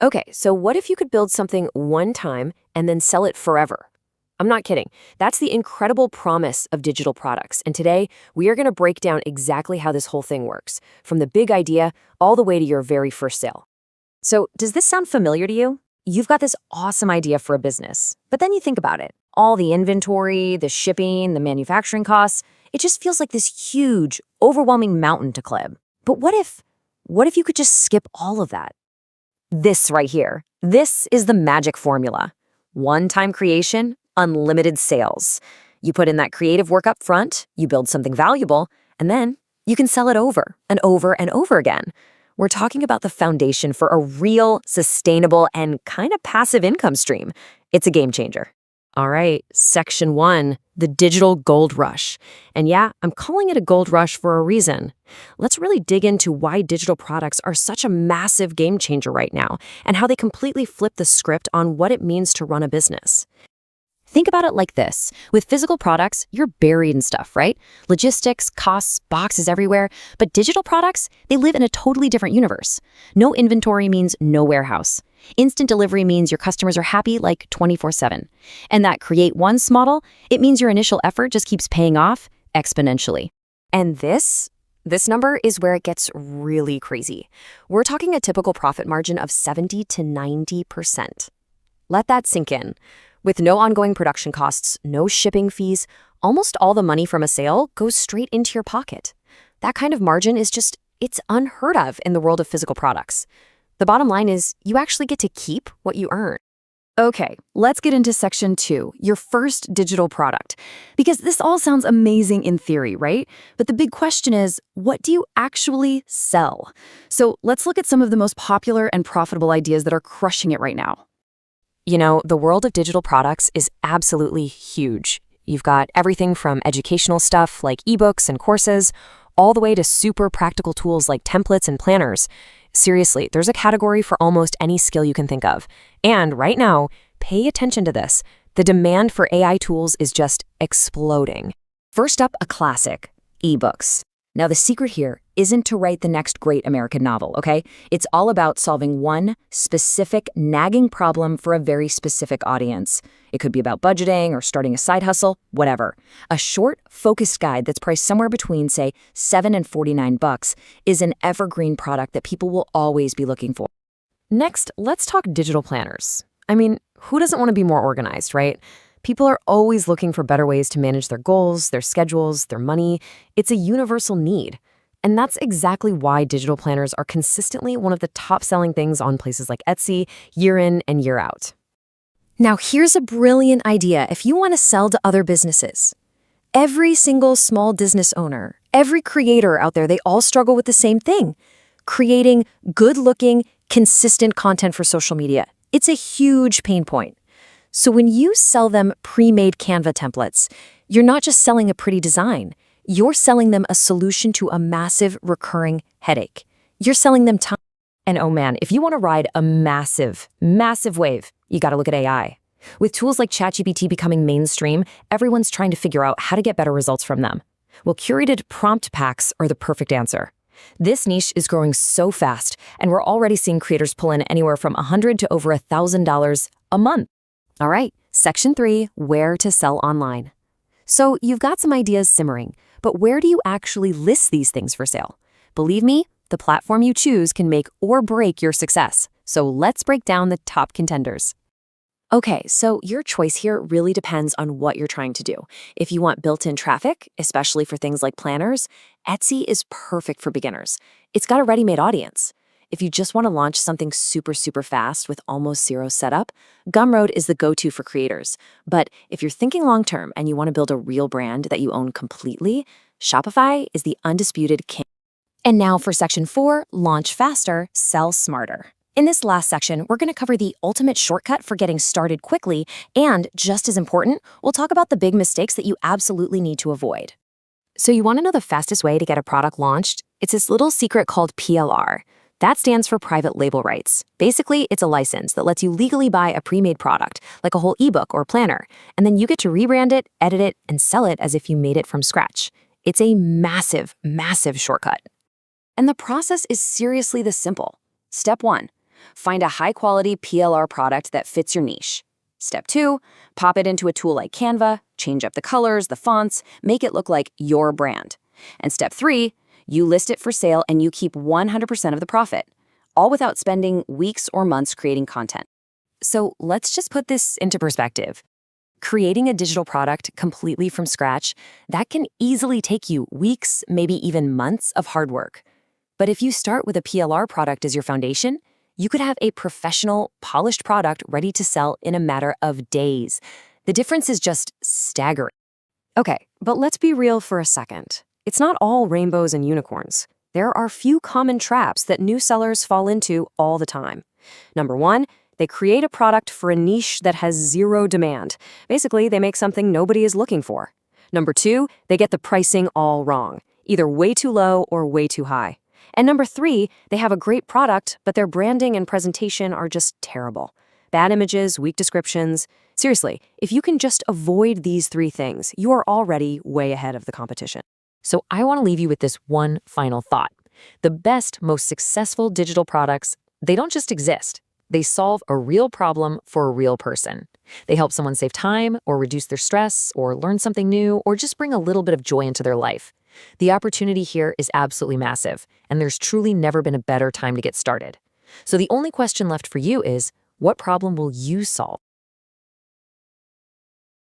Okay, so what if you could build something one time and then sell it forever? I'm not kidding. That's the incredible promise of digital products. And today, we are going to break down exactly how this whole thing works, from the big idea all the way to your very first sale. So, does this sound familiar to you? You've got this awesome idea for a business, but then you think about it. All the inventory, the shipping, the manufacturing costs, it just feels like this huge, overwhelming mountain to climb. But what if you could just skip all of that? This right here. This is the magic formula. One-time creation, unlimited sales. You put in that creative work up front, you build something valuable, and then you can sell it over and over and over again. We're talking about the foundation for a real, sustainable, and kind of passive income stream. It's a game changer. All right, section 1, the digital gold rush. And yeah, I'm calling it a gold rush for a reason. Let's really dig into why digital products are such a massive game changer right now and how they completely flip the script on what it means to run a business. Think about it like this. With physical products, you're buried in stuff, right? Logistics, costs, boxes everywhere. But digital products, they live in a totally different universe. No inventory means no warehouse. Instant delivery means your customers are happy like 24/7. And that create once model, it means your initial effort just keeps paying off exponentially. And this number is where it gets really crazy. We're talking a typical profit margin of 70 to 90%. Let that sink in. With no ongoing production costs, no shipping fees, almost all the money from a sale goes straight into your pocket. That kind of margin is it's unheard of in the world of physical products. The bottom line is you actually get to keep what you earn. Okay, let's get into section 2, your first digital product. Because this all sounds amazing in theory, right? But the big question is, what do you actually sell? So let's look at some of the most popular and profitable ideas that are crushing it right now. You know, the world of digital products is absolutely huge. You've got everything from educational stuff like ebooks and courses, all the way to super practical tools like templates and planners. Seriously, there's a category for almost any skill you can think of. And right now, pay attention to this. The demand for AI tools is just exploding. First up, a classic, ebooks. Now, the secret here isn't to write the next great American novel, okay? It's all about solving one specific nagging problem for a very specific audience. It could be about budgeting or starting a side hustle, whatever. A short, focused guide that's priced somewhere between, say, $7 and $49 is an evergreen product that people will always be looking for. Next, let's talk digital planners. I mean, who doesn't want to be more organized, right? People are always looking for better ways to manage their goals, their schedules, their money. It's a universal need. And that's exactly why digital planners are consistently one of the top-selling things on places like Etsy, year in and year out. Now, here's a brilliant idea if you want to sell to other businesses. Every single small business owner, every creator out there, they all struggle with the same thing: creating good-looking, consistent content for social media. It's a huge pain point. So when you sell them pre-made Canva templates, you're not just selling a pretty design. You're selling them a solution to a massive recurring headache. You're selling them time. And oh man, if you want to ride a massive, massive wave, you got to look at AI. With tools like ChatGPT becoming mainstream, everyone's trying to figure out how to get better results from them. Well, curated prompt packs are the perfect answer. This niche is growing so fast, and we're already seeing creators pull in anywhere from $100 to over $1,000 a month. All right, section 3, where to sell online. So you've got some ideas simmering, but where do you actually list these things for sale? Believe me, the platform you choose can make or break your success. So let's break down the top contenders. Okay, so your choice here really depends on what you're trying to do. If you want built-in traffic, especially for things like planners, Etsy is perfect for beginners. It's got a ready-made audience. If you just want to launch something super, super fast with almost zero setup, Gumroad is the go-to for creators. But if you're thinking long-term and you want to build a real brand that you own completely, Shopify is the undisputed king. And now for section 4, launch faster, sell smarter. In this last section, we're going to cover the ultimate shortcut for getting started quickly, and just as important, we'll talk about the big mistakes that you absolutely need to avoid. So you want to know the fastest way to get a product launched? It's this little secret called PLR. That stands for private label rights. Basically, it's a license that lets you legally buy a pre-made product, like a whole ebook or planner, and then you get to rebrand it, edit it, and sell it as if you made it from scratch. It's a massive, massive shortcut. And the process is seriously this simple. Step 1. Find a high-quality PLR product that fits your niche. Step 2, pop it into a tool like Canva, change up the colors, the fonts, make it look like your brand. And step 3, you list it for sale and you keep 100% of the profit, all without spending weeks or months creating content. So let's just put this into perspective. Creating a digital product completely from scratch, that can easily take you weeks, maybe even months of hard work. But if you start with a PLR product as your foundation, you could have a professional, polished product ready to sell in a matter of days. The difference is just staggering. Okay, but let's be real for a second. It's not all rainbows and unicorns. There are few common traps that new sellers fall into all the time. Number 1, they create a product for a niche that has zero demand. Basically, they make something nobody is looking for. Number 2, they get the pricing all wrong, either way too low or way too high. And number 3, they have a great product, but their branding and presentation are just terrible. Bad images, weak descriptions. Seriously, if you can just avoid these 3 things, you are already way ahead of the competition. So I want to leave you with this one final thought. The best, most successful digital products, they don't just exist. They solve a real problem for a real person. They help someone save time or reduce their stress or learn something new or just bring a little bit of joy into their life. The opportunity here is absolutely massive, and there's truly never been a better time to get started. So the only question left for you is, what problem will you solve?